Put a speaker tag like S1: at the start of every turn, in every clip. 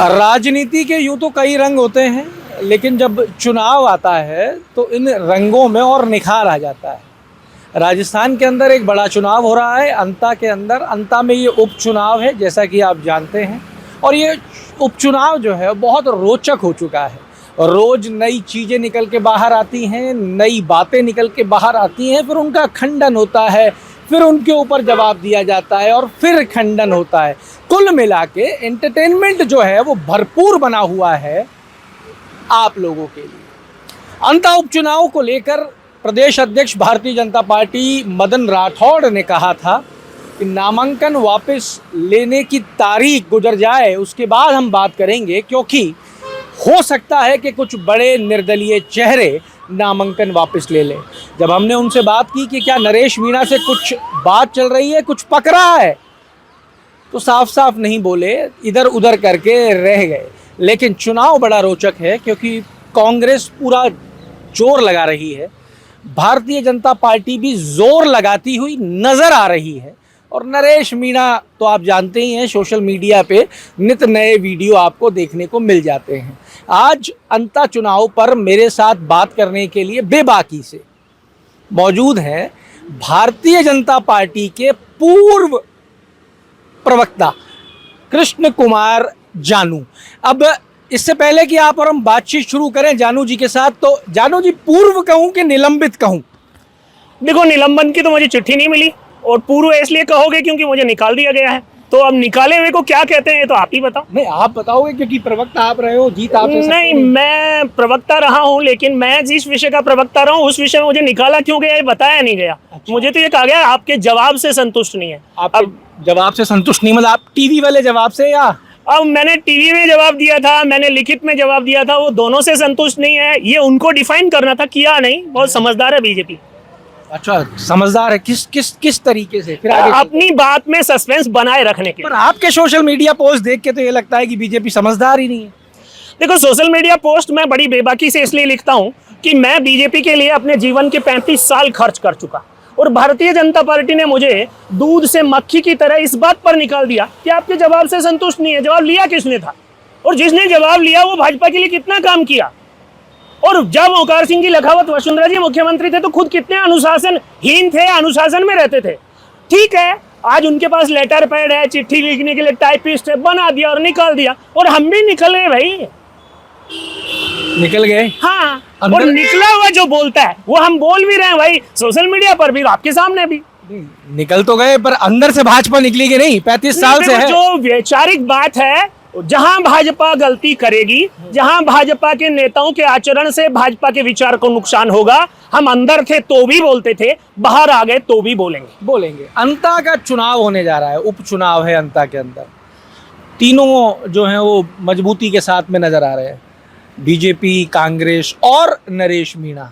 S1: राजनीति के यूं तो कई रंग होते हैं, लेकिन जब चुनाव आता है तो इन रंगों में और निखार आ जाता है। राजस्थान के अंदर एक बड़ा चुनाव हो रहा है, अंता के अंदर। अंता में ये उपचुनाव है, जैसा कि आप जानते हैं, और ये उपचुनाव जो है बहुत रोचक हो चुका है। रोज नई चीज़ें निकल के बाहर आती हैं, नई बातें निकल के बाहर आती हैं, फिर उनका खंडन होता है, फिर उनके ऊपर जवाब दिया जाता है और फिर खंडन होता है। कुल मिला के एंटरटेनमेंट जो है वो भरपूर बना हुआ है आप लोगों के लिए। अंता उपचुनाव को लेकर प्रदेश अध्यक्ष भारतीय जनता पार्टी मदन राठौड़ ने कहा था कि नामांकन वापस लेने की तारीख गुजर जाए, उसके बाद हम बात करेंगे, क्योंकि हो सकता है कि कुछ बड़े निर्दलीय चेहरे नामांकन वापस ले लें। जब हमने उनसे बात की कि क्या नरेश मीणा से कुछ बात चल रही है, कुछ पक रहा है, तो साफ साफ नहीं बोले, इधर उधर करके रह गए। लेकिन चुनाव बड़ा रोचक है, क्योंकि कांग्रेस पूरा जोर लगा रही है, भारतीय जनता पार्टी भी जोर लगाती हुई नजर आ रही है, और नरेश मीणा तो आप जानते ही हैं, सोशल मीडिया पे नित नए वीडियो आपको देखने को मिल जाते हैं। आज अंता चुनाव पर मेरे साथ बात करने के लिए बेबाकी से मौजूद हैं भारतीय जनता पार्टी के पूर्व प्रवक्ता कृष्ण कुमार जानू। अब इससे पहले कि आप और हम बातचीत शुरू करें जानू जी के साथ, तो जानू जी, पूर्व कहूं कि निलंबित कहूं?
S2: देखो, निलंबन की तो मुझे चिट्ठी नहीं मिली, और पूर्व इसलिए कहोगे क्योंकि मुझे निकाल दिया गया है। तो अब निकाले हुए को क्या कहते हैं, ये तो आप ही बताओ।
S1: नहीं, आप बताओगे, क्योंकि प्रवक्ता आप रहे हो, जीत आप।
S2: नहीं, मैं प्रवक्ता रहा हूं, लेकिन मैं जिस विषय का प्रवक्ता रहा हूं उस विषय में मुझे निकाला क्यों गया ये बताया नहीं गया। अच्छा। मुझे तो ये कहा गया आपके जवाब से संतुष्ट नहीं है।
S1: अब जवाब से संतुष्ट नहीं, मतलब आप टीवी वाले जवाब से, या
S2: अब मैंने टीवी में जवाब दिया था, मैंने लिखित में जवाब दिया था, वो दोनों से संतुष्ट नहीं है, ये उनको डिफाइन करना था, किया नहीं। बहुत समझदार है बीजेपी।
S1: अच्छा, समझदार है किस तरीके से? फिर आगे
S2: अपनी बात में सस्पेंस बनाए रखने के।
S1: पर आपके सोशल मीडिया पोस्ट देख के तो ये लगता है कि बीजेपी समझदार ही नहीं है।
S2: देखो, सोशल मीडिया पोस्ट मैं बड़ी बेबाकी से इसलिए लिखता हूं कि मैं बीजेपी के लिए अपने जीवन के 35 साल खर्च कर चुका, और भारतीय जनता पार्टी ने मुझे दूध से मक्खी की तरह इस बात पर निकाल दिया कि आपके जवाब से संतुष्ट नहीं है। जवाब लिया किसने था, और जिसने जवाब लिया वो भाजपा के लिए कितना काम किया। और जब ओंकार सिंह की लखावत वसुंधरा जी मुख्यमंत्री थे तो खुद कितने अनुशासनहीन थे, अनुशासन में रहते थे। ठीक है, आज उनके पास लेटर पैड है, चिट्ठी लिखने के लिए टाइपिस्ट है, बना दिया और निकाल दिया, और हम भी निकल गए भाई,
S1: निकल गए।
S2: हाँ, और निकला हुआ जो बोलता है वो हम बोल भी रहे हैं भाई, सोशल मीडिया पर भी, आपके सामने भी।
S1: निकल तो गए, पर अंदर से भाजपा निकली कि नहीं? 35 साल से है।
S2: जो वैचारिक बात है, जहां भाजपा गलती करेगी, जहां भाजपा के नेताओं के आचरण से भाजपा के विचार को नुकसान होगा, हम अंदर थे तो भी बोलते थे, बाहर आ गए तो भी बोलेंगे।
S1: अंता का चुनाव होने जा रहा है, उपचुनाव है अंता के अंदर। तीनों जो हैं वो मजबूती के साथ में नजर आ रहे हैं, बीजेपी, कांग्रेस और नरेश मीणा।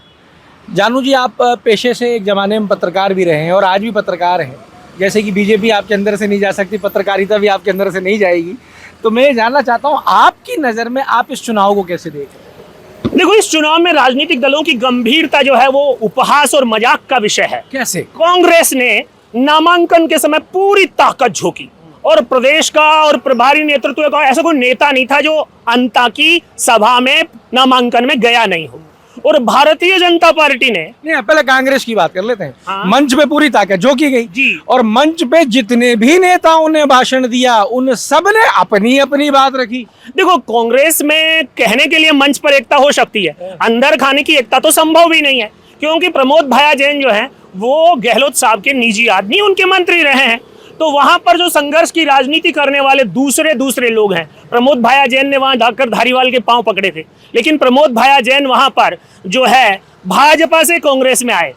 S1: जानू जी, आप पेशे से एक जमाने में पत्रकार भी रहे हैं और आज भी पत्रकार हैं। जैसे कि बीजेपी आपके अंदर से नहीं जा सकती, पत्रकारिता भी आपके अंदर से नहीं जाएगी। तो मैं जानना चाहता हूं, आपकी नज़र में आप इस चुनाव को कैसे देख रहे हैं?
S2: देखो, इस चुनाव में राजनीतिक दलों की गंभीरता जो है वो उपहास और मजाक का विषय है।
S1: कैसे?
S2: कांग्रेस ने नामांकन के समय पूरी ताकत झोंकी, और प्रदेश का और प्रभारी नेतृत्व का ऐसा कोई नेता नहीं था जो अंता की सभा में नामांकन में गया नहीं हो। और भारतीय जनता पार्टी ने,
S1: नहीं, पहले कांग्रेस की बात कर लेते हैं।
S2: हाँ?
S1: मंच पे पूरी ताकत जो की गई
S2: जी,
S1: और मंच पे जितने भी नेताओं ने भाषण दिया उन सब ने अपनी अपनी बात रखी।
S2: देखो, कांग्रेस में कहने के लिए मंच पर एकता हो सकती है, अंदर खाने की एकता तो संभव भी नहीं है, क्योंकि प्रमोद भाया जैन जो है वो गहलोत साहब के निजी आदमी, उनके मंत्री रहे हैं। तो वहां पर जो संघर्ष की राजनीति करने वाले दूसरे लोग हैं, प्रमोद भाया जैन ने वहां जाकर धारीवाल के पांव पकड़े थे, लेकिन प्रमोद भाया जैन वहां पर जो है भाजपा से कांग्रेस में आए,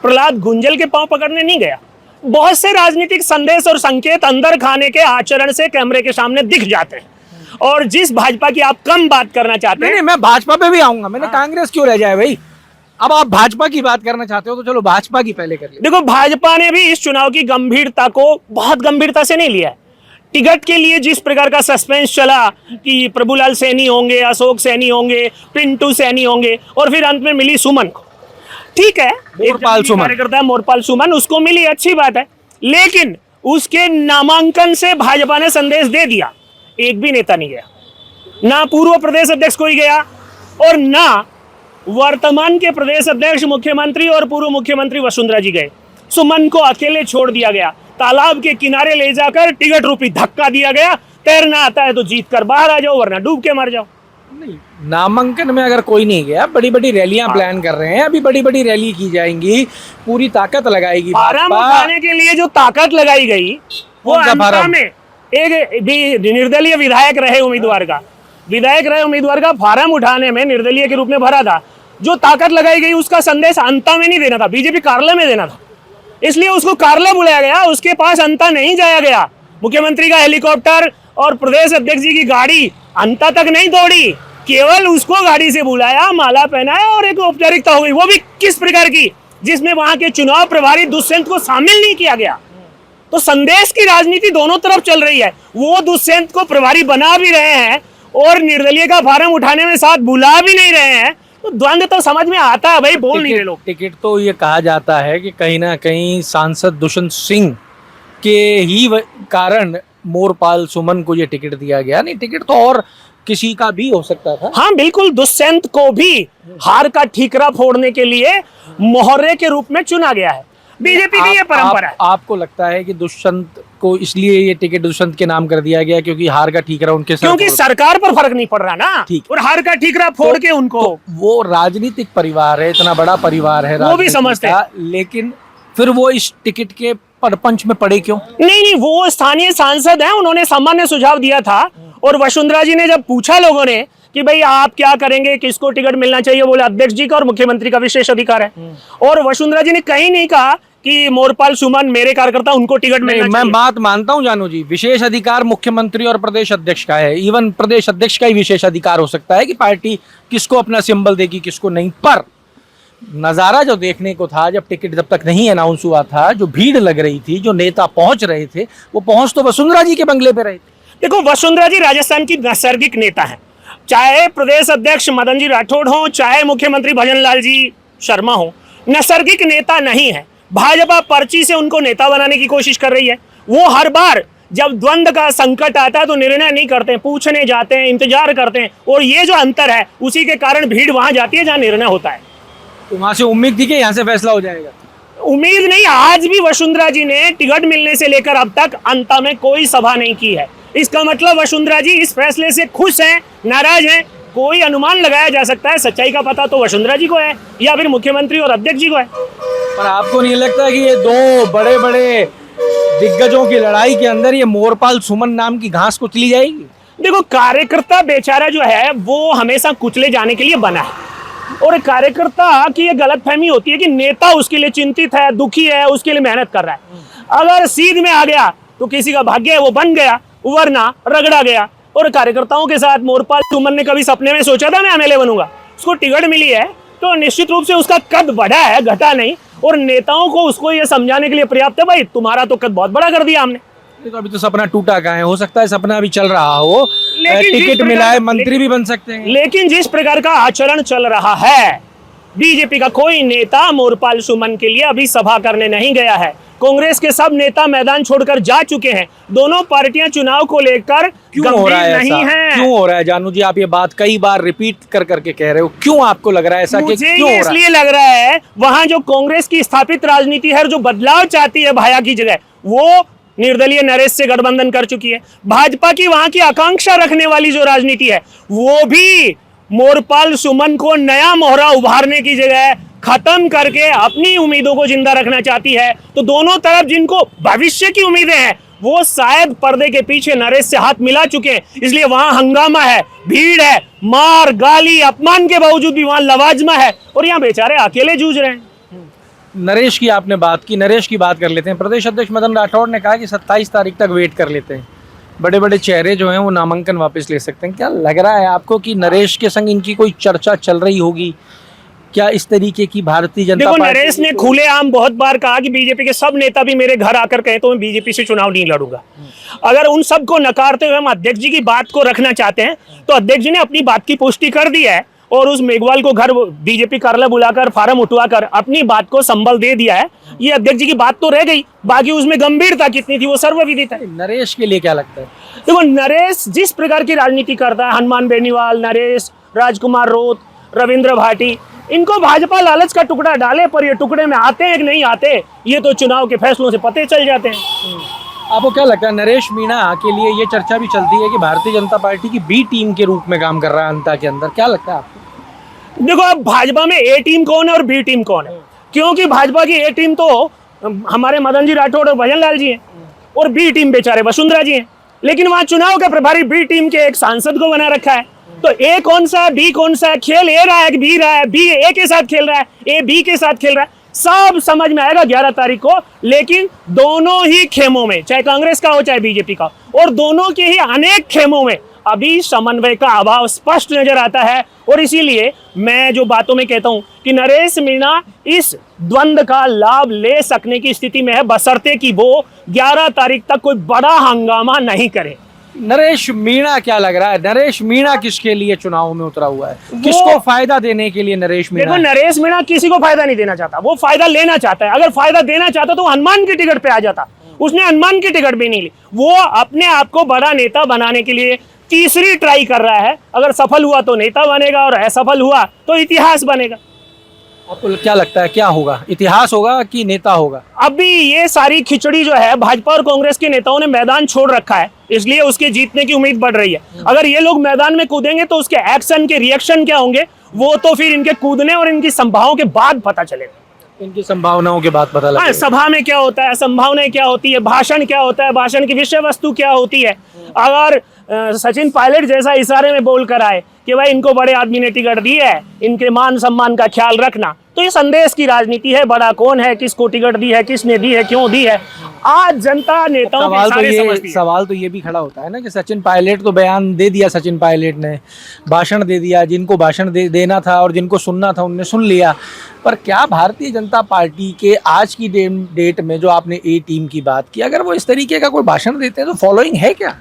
S2: प्रहलाद गुंजल के पांव पकड़ने नहीं गया। बहुत से राजनीतिक संदेश और संकेत अंदर खाने के आचरण से कैमरे के सामने दिख जाते हैं, और जिस भाजपा की आप कम बात करना चाहते हैं।
S1: नहीं, मैं भाजपा पे भी आऊंगा, मैंने कांग्रेस क्यों रह जाए भाई? अब आप भाजपा की बात करना चाहते हो तो चलो भाजपा की पहले कर लीजिए।
S2: देखो, भाजपा ने भी इस चुनाव की गंभीरता को बहुत गंभीरता से नहीं लिया है। टिकट के लिए जिस प्रकार का सस्पेंस चला कि प्रभुलाल सैनी होंगे, अशोक सैनी होंगे, पिंटू सैनी होंगे, और फिर अंत में मिली सुमन को। ठीक है,
S1: मोरपाल सुमन
S2: कार्यकर्ता है, मोरपाल सुमन, उसको मिली, अच्छी बात है, लेकिन उसके नामांकन से भाजपा ने संदेश दे दिया, एक भी नेता नहीं गया। ना पूर्व प्रदेश अध्यक्ष कोई गया और ना वर्तमान के प्रदेश अध्यक्ष मुख्यमंत्री और पूर्व मुख्यमंत्री वसुंधरा जी गए। सुमन को अकेले छोड़ दिया गया, तालाब के किनारे ले जाकर टिकट रूपी धक्का दिया गया, तैरना आता है तो जीत कर बाहर आ जाओ वरना डूब के मर जाओ।
S1: नहीं, नामांकन में अगर कोई नहीं गया, बड़ी बड़ी रैलियां प्लान कर रहे हैं, अभी बड़ी बड़ी रैली की जाएंगी, पूरी ताकत लगाएगी
S2: फार्म
S1: भाजपा।
S2: उठाने के लिए जो ताकत लगाई गई वो
S1: कौन सा
S2: अंता
S1: फार्म?
S2: में एक भी निर्दलीय विधायक रहे उम्मीदवार का फार्म उठाने में निर्दलीय के रूप में भरा था। जो ताकत लगाई गई उसका संदेश अंता में नहीं देना था, बीजेपी कार्यालय में देना था, इसलिए उसको कार्यालय बुलाया गया, उसके पास अंता नहीं जाया गया। मुख्यमंत्री का हेलीकॉप्टर और प्रदेश अध्यक्ष जी की गाड़ी अंता तक नहीं दौड़ी, केवल उसको गाड़ी से बुलाया, माला पहनाया और एक औपचारिकता हो गई, वो भी किस प्रकार की, जिसमें वहां के चुनाव प्रभारी दुष्यंत को शामिल नहीं किया गया। तो संदेश की राजनीति दोनों तरफ चल रही है, वो दुष्यंत को प्रभारी बना भी रहे हैं और निर्दलीय का फार्म उठाने में साथ बुला भी नहीं रहे हैं, तो द्वंद्व तो समझ में आता है भाई, बोल नहीं रहे लोग।
S1: टिकट तो ये कहा जाता है कि कहीं ना कहीं सांसद दुष्यंत सिंह के ही कारण मोरपाल सुमन को ये टिकट दिया गया, नहीं टिकट तो और किसी का भी हो सकता था।
S2: हाँ बिल्कुल, दुष्यंत को भी हार का ठीकरा फोड़ने के लिए मोहर्रे के रूप में चुना गया है, बीजेपी की ये परंपरा है।
S1: आपको लगता है कि दुष्यंत को इसलिए ये टिकट दुष्यंत के नाम कर दिया गया क्योंकि हार का ठीकरा उनके साथ,
S2: क्योंकि सरकार पर फर्क नहीं पड़ रहा ना,
S1: ठीक।
S2: और हार का ठीकरा फोड़ के उनको
S1: वो राजनीतिक परिवार है, इतना बड़ा परिवार है,
S2: वो भी समझते हैं,
S1: लेकिन फिर वो इस टिकट के परपंच में पड़े क्यों?
S2: नहीं, वो स्थानीय सांसद हैं, उन्होंने सामान्य सुझाव दिया था और वसुंधरा जी ने जब पूछा लोगों ने कि भाई आप क्या करेंगे, किसको टिकट मिलना चाहिए, बोले अध्यक्ष जी का और मुख्यमंत्री का विशेष अधिकार है। और वसुंधरा जी ने कहीं नहीं कहा कि मोरपाल सुमन मेरे कार्यकर्ता उनको टिकट मिलना चाहिए।
S1: मैं बात मानता हूं जानू जी, विशेष अधिकार मुख्यमंत्री और प्रदेश अध्यक्ष का है, इवन प्रदेश अध्यक्ष का ही विशेष अधिकार हो सकता है कि पार्टी किसको अपना सिंबल देगी किसको नहीं। पर नजारा जो देखने को था, जब टिकट जब तक नहीं अनाउंस हुआ था, जो भीड़ लग रही थी, जो नेता पहुंच रहे थे, वो पहुंच तो वसुंधरा जी के बंगले पे रहे थे।
S2: देखो, वसुंधरा जी राजस्थान की नैसर्गिक नेता है, चाहे प्रदेश अध्यक्ष मदन जी राठौड़ हो, चाहे मुख्यमंत्री भजनलाल जी शर्मा हो, नैसर्गिक नेता नहीं है। भाजपा पर्ची से उनको नेता बनाने की कोशिश कर रही है। वो हर बार जब द्वंद्व का संकट आता है तो निर्णय नहीं करते, पूछने जाते हैं, इंतजार करते हैं, और ये जो अंतर है उसी के कारण भीड़ वहां जाती है जहां निर्णय होता है।
S1: तो वहां से उम्मीद थी कि यहाँ से फैसला हो जाएगा?
S2: उम्मीद नहीं, आज भी वसुंधरा जी ने टिकट मिलने से लेकर अब तक अंत में कोई सभा नहीं की है। इसका मतलब वसुंधरा जी इस फैसले से खुश हैं, नाराज हैं, कोई अनुमान लगाया जा सकता है। सच्चाई का पता तो वसुंधरा जी को है या फिर मुख्यमंत्री और अध्यक्ष जी को है।
S1: पर आपको नहीं लगता कि ये दो बड़े बड़े दिग्गजों की लड़ाई के अंदर ये मोरपाल सुमन नाम की घास कुचली जाएगी?
S2: देखो, कार्यकर्ता बेचारा जो है वो हमेशा कुचले जाने के लिए बना है, और कार्यकर्ता की ये गलतफहमी होती है कि नेता उसके लिए चिंतित है, दुखी है, उसके लिए मेहनत कर रहा है। अगर सीध में आ गया तो किसी का भाग्य है वो बन गया, वरना रगड़ा गया। और कार्यकर्ताओं के साथ मोरपाल सुमन ने कभी सपने में सोचा था मैं एमएलए बनूंगा? उसको टिकट मिली है तो निश्चित रूप से उसका कद बढ़ा है, घटा नहीं, और नेताओं को उसको ये समझाने के लिए पर्याप्त है, भाई तुम्हारा तो कद बहुत बड़ा कर दिया हमने।
S1: तो अभी तो सपना टूटा कहाँ है, हो सकता है सपना अभी चल रहा हो, टिकट मिला है, मंत्री भी बन सकते हैं।
S2: लेकिन जिस प्रकार का आचरण चल रहा है, बीजेपी का कोई नेता मोरपाल सुमन के लिए अभी सभा करने नहीं गया है। कांग्रेस के सब नेता मैदान छोड़कर जा चुके हैं। दोनों पार्टियां चुनाव को लेकर
S1: क्यों हो रहा है
S2: नहीं
S1: ऐसा?
S2: है।
S1: क्यों हो रहा है जानू जी? आप ये बात कई बार रिपीट कर करके कह रहे हो, क्यों आपको लग रहा है ऐसा? कि
S2: मुझे
S1: क्यों
S2: ये
S1: हो रहा है?
S2: इसलिए लग रहा है, वहां जो कांग्रेस की स्थापित राजनीति है, जो बदलाव चाहती है भाया की जगह, वो निर्दलीय नरेश से गठबंधन कर चुकी है। भाजपा की वहां की आकांक्षा रखने वाली जो राजनीति है, वो भी मोरपाल सुमन को नया मोहरा उभारने की जगह खत्म करके अपनी उम्मीदों को जिंदा रखना चाहती है। तो दोनों तरफ जिनको भविष्य की उम्मीदें हैं, वो शायद पर्दे के पीछे नरेश से हाथ मिला चुके हैं, इसलिए वहां हंगामा है, भीड़ है, मार गाली अपमान के बावजूद भी वहां लवाजमा है, और यहाँ बेचारे अकेले जूझ रहे हैं।
S1: नरेश की आपने बात की, नरेश की बात कर लेते हैं। प्रदेश अध्यक्ष मदन राठौड़ ने कहा कि 27 तारीख तक वेट कर लेते हैं, बड़े बड़े चेहरे जो हैं वो नामांकन वापस ले सकते हैं। क्या लग रहा है आपको कि नरेश के संग इनकी कोई चर्चा चल रही होगी? क्या इस तरीके की भारतीय जनता
S2: देखो,
S1: पार्टी?
S2: नरेश ने खुलेआम बहुत बार कहा कि बीजेपी के सब नेता भी मेरे घर आकर कहे तो मैं बीजेपी से चुनाव नहीं लड़ूंगा। अगर उन सबको नकारते हुए हम अध्यक्ष जी की बात को रखना चाहते हैं तो अध्यक्ष जी ने अपनी बात की पुष्टि कर दी है। और उस मेघवाल को घर बीजेपी कार्यालय बुलाकर फार्म उठवाकर अपनी बात को संबल दे दिया है, ये अध्यक्ष जी की बात तो रह गई, बाकी उसमें गंभीरता कितनी थी वो सर्वविदित है।
S1: नरेश के लिए क्या लगता है?
S2: देखो, नरेश जिस प्रकार की राजनीति करता है, हनुमान बेनीवाल, नरेश, राजकुमार रोत, रविंद्र भाटी, इनको भाजपा लालच का टुकड़ा डाले, पर ये टुकड़े में आते हैं कि नहीं आते ये तो चुनाव के फैसलों से पते चल जाते हैं।
S1: आपको क्या लगता है, नरेश मीणा के लिए ये चर्चा भी चलती है कि भारतीय जनता पार्टी की बी टीम के रूप में काम कर रहा है अंता के अंदर, क्या लगता है आपको?
S2: देखो, अब भाजपा में ए टीम कौन है और बी टीम कौन है, क्योंकि भाजपा की ए टीम तो हमारे मदन जी राठौड़ और भजन लाल जी हैं, और बी टीम बेचारे वसुंधरा जी हैं, लेकिन वहां चुनाव का प्रभारी बी टीम के एक सांसद को बना रखा है। तो ए कौन सा है, बी कौन सा है, खेल ए रहा है कि बी रहा है, बी ए के साथ खेल रहा है, ए बी के साथ खेल रहा है, सब समझ में आएगा 11 तारीख को। लेकिन दोनों ही खेमों में, चाहे कांग्रेस का हो चाहे बीजेपी का, और दोनों के ही अनेक खेमों में अभी समन्वय का अभाव स्पष्ट नजर आता है। और इसीलिए मैं जो बातों में कहता हूं कि नरेश मीणा इस द्वंद्व का लाभ ले सकने की स्थिति में है, बशर्ते कि वो 11 तारीख तक कोई बड़ा हंगामा नहीं करे।
S1: नरेश मीणा क्या लग रहा है, नरेश मीणा किसके लिए चुनाव में उतरा हुआ है, किसको फायदा देने के लिए नरेश मीणा?
S2: देखो, नरेश मीणा किसी को फायदा नहीं देना चाहता, वो फायदा लेना चाहता है। अगर फायदा देना चाहता तो हनुमान की टिकट पे आ जाता, उसने हनुमान की टिकट भी नहीं ली। वो अपने आप को बड़ा नेता बनाने के लिए तीसरी ट्राई कर रहा है। अगर सफल हुआ तो नेता बनेगा और असफल हुआ तो इतिहास बनेगा।
S1: आपको क्या लगता है क्या होगा, इतिहास होगा कि नेता होगा?
S2: अभी ये सारी खिचड़ी जो है भाजपा और कांग्रेस के नेताओं ने मैदान छोड़ रखा है, इसलिए उसके जीतने की उम्मीद बढ़ रही है। अगर ये लोग मैदान में कूदेंगे तो उसके एक्शन के रिएक्शन क्या होंगे वो तो फिर इनके कूदने और इनकी संभावनाओं के बाद पता चलेगा।
S1: इनकी संभावनाओं के बाद पता लगेगा।
S2: सभा में क्या होता है, संभावनाएं क्या होती है, भाषण क्या होता है, भाषण की विषय वस्तु क्या होती है। अगर सचिन पायलट जैसा इशारे में बोल कर आए कि भाई इनको बड़े आदमी ने टिकट दी है, इनके मान सम्मान का ख्याल रखना, तो ये संदेश की राजनीति है। बड़ा कौन है, किसको टिकट दी है, किसने दी है, क्यों दी है, आज जनता नेताओं के इशारे समझती है।
S1: सवाल तो ये भी खड़ा होता है ना कि सचिन पायलट तो बयान दे दिया, सचिन पायलट ने भाषण दे दिया, जिनको भाषण देना था और जिनको सुनना था उनने सुन लिया, पर क्या भारतीय जनता पार्टी के आज की डेट में जो आपने ए टीम की बात की, अगर वो इस तरीके का कोई भाषण देते हैं तो फॉलोइंग है क्या?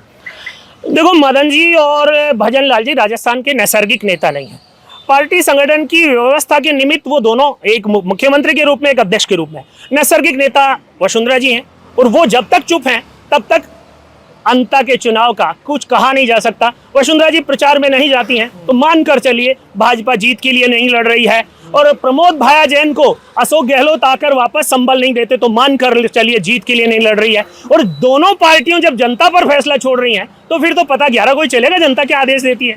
S2: देखो, मदन जी और भजन लाल जी राजस्थान के नैसर्गिक नेता नहीं है। पार्टी संगठन की व्यवस्था के निमित्त वो दोनों, एक मुख्यमंत्री के रूप में एक अध्यक्ष के रूप में, नैसर्गिक नेता वसुंधरा जी हैं, और वो जब तक चुप हैं तब तक अंता के चुनाव का कुछ कहा नहीं जा सकता। वसुंधरा जी प्रचार में नहीं जाती हैं तो मानकर चलिए भाजपा जीत के लिए नहीं लड़ रही है, और प्रमोद भाया जैन को अशोक गहलोत आकर वापस संबल नहीं देते तो मानकर चलिए जीत के लिए नहीं लड़ रही है। और दोनों पार्टियों जब जनता पर फैसला छोड़ रही हैं तो फिर तो पता 11 को ही चलेगा जनता क्या आदेश देती है।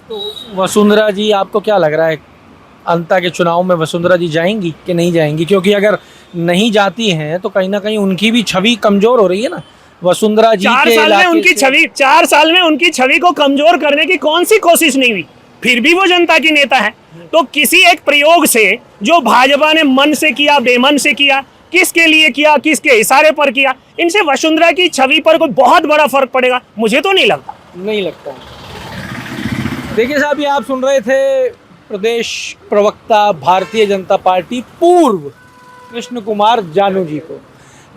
S1: तो वसुंधरा जी, आपको क्या लग रहा है अंता के चुनाव में वसुंधरा जी जाएंगी कि नहीं जाएंगी? क्योंकि अगर नहीं जाती हैं तो कहीं ना कहीं उनकी भी छवि कमजोर हो रही है ना। वसुंधरा जी
S2: 4 साल में उनकी छवि, 4 साल में उनकी छवि को कमजोर करने की कौन सी कोशिश नहीं हुई, फिर भी वो जनता की नेता है। तो किसी एक प्रयोग से जो भाजपा ने मन से किया, बेमन से किया, किसके लिए किया, किसके इशारे पर किया, इनसे वसुंधरा की छवि पर कोई बहुत बड़ा फर्क पड़ेगा मुझे तो नहीं लगता।
S1: नहीं लगता। देखिए साहब, ये आप सुन रहे थे प्रदेश प्रवक्ता भारतीय जनता पार्टी पूर्व कृष्ण कुमार जानू जी को।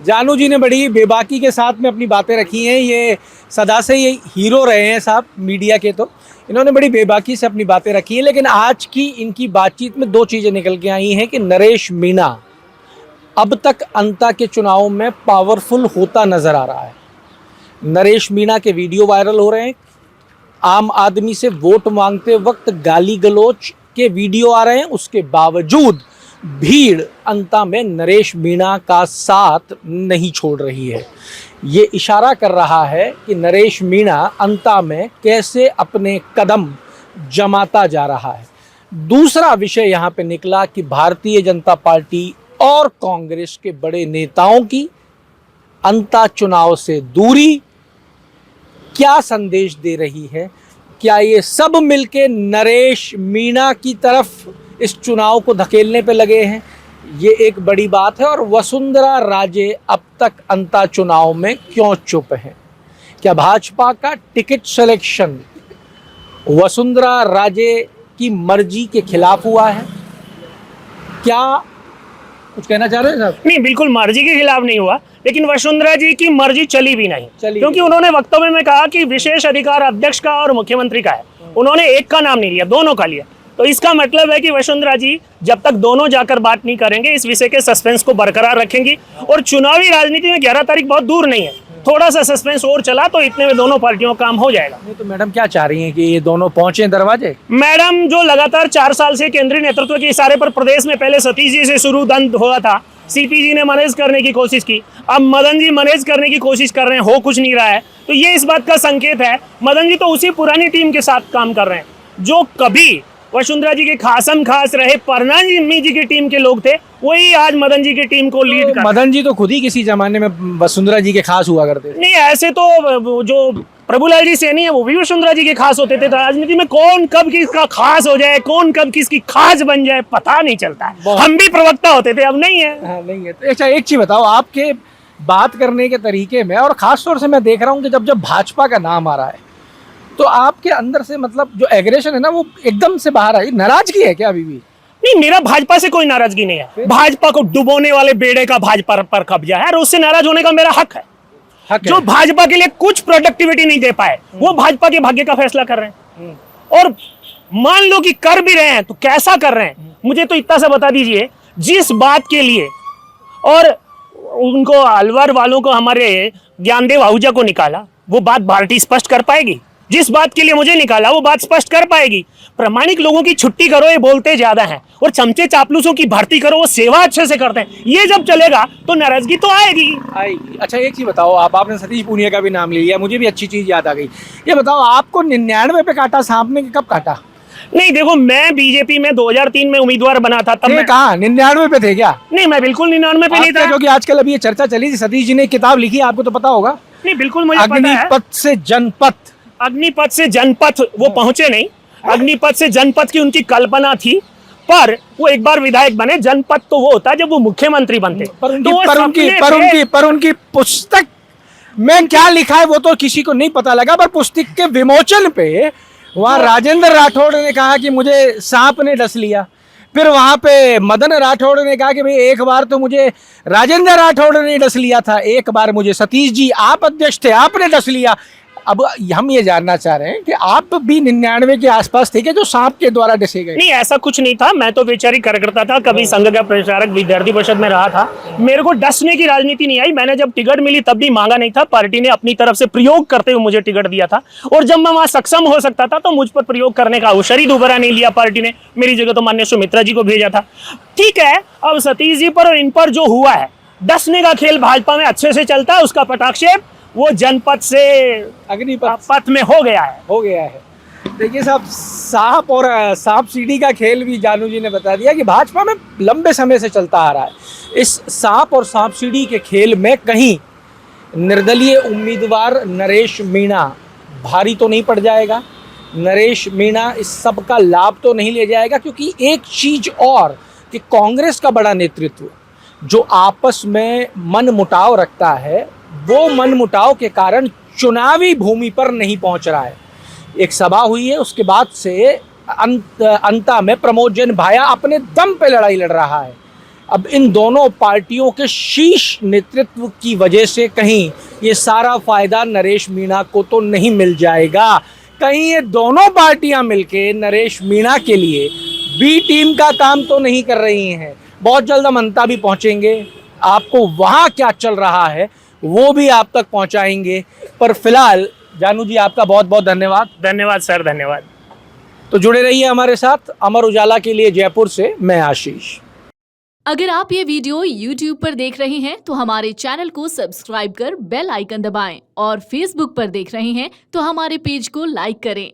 S1: जानू जी ने बड़ी बेबाकी के साथ में अपनी बातें रखी हैं। ये सदा से ये हीरो रहे हैं साहब मीडिया के, तो इन्होंने बड़ी बेबाकी से अपनी बातें रखी हैं। लेकिन आज की इनकी बातचीत में 2 चीज़ें निकल के आई हैं कि नरेश मीणा अब तक अंता के चुनाव में पावरफुल होता नज़र आ रहा है। नरेश मीणा के वीडियो वायरल हो रहे हैं, आम आदमी से वोट मांगते वक्त गाली गलौज के वीडियो आ रहे हैं, उसके बावजूद भीड़ अंता में नरेश मीणा का साथ नहीं छोड़ रही है। ये इशारा कर रहा है कि नरेश मीणा अंता में कैसे अपने कदम जमाता जा रहा है। दूसरा विषय यहाँ पे निकला कि भारतीय जनता पार्टी और कांग्रेस के बड़े नेताओं की अंता चुनाव से दूरी क्या संदेश दे रही है। क्या ये सब मिलके नरेश मीणा की तरफ इस चुनाव को धकेलने पे लगे हैं, ये एक बड़ी बात है। और वसुंधरा राजे अब तक अंता चुनाव में क्यों चुप हैं? क्या भाजपा का टिकट सिलेक्शन वसुंधरा राजे की मर्जी के खिलाफ हुआ है? क्या कुछ कहना चाह रहे हैं साहब?
S2: नहीं, बिल्कुल मर्जी के खिलाफ नहीं हुआ, लेकिन वसुंधरा जी की मर्जी चली भी नहीं, क्योंकि उन्होंने वक्तव्य में कहा कि विशेष अधिकार अध्यक्ष का और मुख्यमंत्री का है। उन्होंने एक का नाम नहीं लिया, दोनों का लिया। तो इसका मतलब है कि वसुंधरा जी जब तक दोनों जाकर बात नहीं करेंगे इस विषय के सस्पेंस को बरकरार रखेंगी। और चुनावी राजनीति में 11 तारीख बहुत दूर नहीं है, थोड़ा सा सस्पेंस और चला तो इतने में दोनों पार्टियों का काम हो जाएगा।
S1: नहीं तो मैडम क्या चाह रही हैं कि ये दोनों पहुंचे दरवाजे?
S2: मैडम जो लगातार 4 साल से केंद्रीय नेतृत्व के इशारे पर प्रदेश में पहले सतीश जी से शुरू दंड हुआ था, सीपी जी ने मैनेज करने की कोशिश की, अब मदन जी मैनेज करने की कोशिश कर रहे हैं, हो कुछ नहीं रहा है। तो ये इस बात का संकेत है मदन जी तो उसी पुरानी टीम के साथ काम कर रहे हैं जो कभी वसुंधरा जी के खासम खास रहे परनामी जी की टीम के लोग थे, वही आज मदन जी की टीम को लीड कर।
S1: मदन जी तो खुद ही किसी जमाने में वसुंधरा जी के खास हुआ करते थे।
S2: नहीं ऐसे तो जो प्रभुलाल जी सैनी है वो भी वसुंधरा जी के खास होते थे। राजनीति में कौन कब किसका खास हो जाए, कौन कब किसकी खास बन जाए पता नहीं चलता है। हम भी प्रवक्ता होते थे, अब नहीं है।
S1: हाँ, नहीं है। तो अच्छा एक चीज बताओ, आपके बात करने के तरीके में और खास तौर से मैं देख रहा हूँ कि जब जब भाजपा का नाम आ रहा है तो आपके अंदर से मतलब जो एग्रेशन है ना वो एकदम से बाहर आई। नाराजगी है क्या अभी भी?
S2: नहीं, मेरा भाजपा से कोई नाराजगी नहीं है। भाजपा को डुबोने वाले बेड़े का भाजपा पर कब्जा है और उससे नाराज होने का मेरा हक है। जो भाजपा के लिए कुछ प्रोडक्टिविटी नहीं दे पाए वो भाजपा के भाग्य का फैसला कर रहे हैं। और मान लो कि कर भी रहे हैं तो कैसा कर रहे हैं, मुझे तो इतना सा बता दीजिए। जिस बात के लिए और उनको अलवर वालों को हमारे ज्ञानदेव आहूजा को निकाला वो बात पार्टी स्पष्ट कर पाएगी। जिस बात के लिए मुझे निकाला वो बात स्पष्ट कर पाएगी। प्रामाणिक लोगों की छुट्टी करो ये बोलते ज्यादा हैं और चमचे चापलूसों की भर्ती करो वो सेवा अच्छे से करते हैं। ये जब चलेगा तो नाराजगी तो आएगी।
S1: अच्छा एक चीज बताओ, आपने सतीश पूनिया का भी नाम ले लिया, मुझे भी अच्छी चीज याद आ गई। ये बताओ आपको 99 पे काटा सांप ने, कब काटा?
S2: नहीं देखो, मैं बीजेपी में 2003 में उम्मीदवार बना था तब मैं
S1: कहा 99 पे थे क्या?
S2: नहीं, मैं बिल्कुल 99 पे नहीं था।
S1: क्योंकि आजकल अभी ये चर्चा चली थी, सतीश जी ने किताब लिखी, आपको तो पता होगा।
S2: नहीं बिल्कुल मुझे पता है।
S1: अग्निपथ से जनपथ,
S2: अग्निपथ से जनपथ वो पहुंचे नहीं। अग्निपथ से जनपथ की उनकी कल्पना थी पर वो एक बार विधायक बने। जनपथ तो वो होता है जब वो मुख्यमंत्री बनते।
S1: पर उनकी पुस्तक में क्या लिखा है वो तो किसी को नहीं पता लगा, पर पुस्तक के विमोचन पे वहाँ राजेंद्र राठौड़ ने कहा कि मुझे सांप ने डस लिया। फिर वहाँ पे मदन राठौड़ ने कहा कि भाई एक बार तो मुझे राजेंद्र राठौड़ ने डस लिया था, एक बार मुझे सतीश जी आप अध्यक्ष थे आपने डस लिया। अब हम ये जानना चाह रहे हैं कि आप भी 99 के आसपास थे कि जो सांप के द्वारा डसे गए?
S2: नहीं ऐसा कुछ नहीं था, मैं तो वैचारिक कार्यकर्ता था, कभी संघ का प्रचारक विद्यार्थी परिषद में रहा था। मेरे को डसने की राजनीति नहीं आई। मैंने जब टिकट मिली तब भी मांगा नहीं था, पार्टी ने अपनी तरफ से प्रयोग करते हुए मुझे टिकट दिया था। और जब मैं वहां सक्षम हो सकता था तो मुझ पर प्रयोग करने का अवसर ही दोबारा नहीं लिया पार्टी ने। मेरी जगह तो माननीय सुमित्रा जी को भेजा था। ठीक है, अब सतीश जी पर और इन पर जो हुआ है, डसने का खेल भाजपा में अच्छे से चलता है, उसका पटाक्षेप वो जनपद से अग्निपथ में हो गया है।
S1: देखिए साहब, सांप और सांप सीढ़ी का खेल भी जानू जी ने बता दिया कि भाजपा में लंबे समय से चलता आ रहा है। इस सांप और सांप सीढ़ी के खेल में कहीं निर्दलीय उम्मीदवार नरेश मीणा भारी तो नहीं पड़ जाएगा? नरेश मीणा इस सब का लाभ तो नहीं ले जाएगा? क्योंकि एक चीज और कि कांग्रेस का बड़ा नेतृत्व जो आपस में मन मुटाव रखता है वो मन मुटाव के कारण चुनावी भूमि पर नहीं पहुंच रहा है। एक सभा हुई है, उसके बाद से अंता में प्रमोद जैन भाया अपने दम पे लड़ाई लड़ रहा है। अब इन दोनों पार्टियों के शीर्ष नेतृत्व की वजह से कहीं ये सारा फायदा नरेश मीणा को तो नहीं मिल जाएगा। कहीं ये दोनों पार्टियां मिलके नरेश मीणा के लिए बी टीम का काम तो नहीं कर रही हैं। बहुत जल्द हम अंता भी पहुंचेंगे, आपको वहां क्या चल रहा है वो भी आप तक पहुंचाएंगे। पर फिलहाल जानू जी आपका बहुत बहुत धन्यवाद।
S2: धन्यवाद सर, धन्यवाद।
S1: तो जुड़े रहिए हमारे साथ। अमर उजाला के लिए जयपुर से मैं आशीष।
S3: अगर आप ये वीडियो YouTube पर देख रहे हैं तो हमारे चैनल को सब्सक्राइब कर बेल आइकन दबाएं और Facebook पर देख रहे हैं तो हमारे पेज को लाइक करें।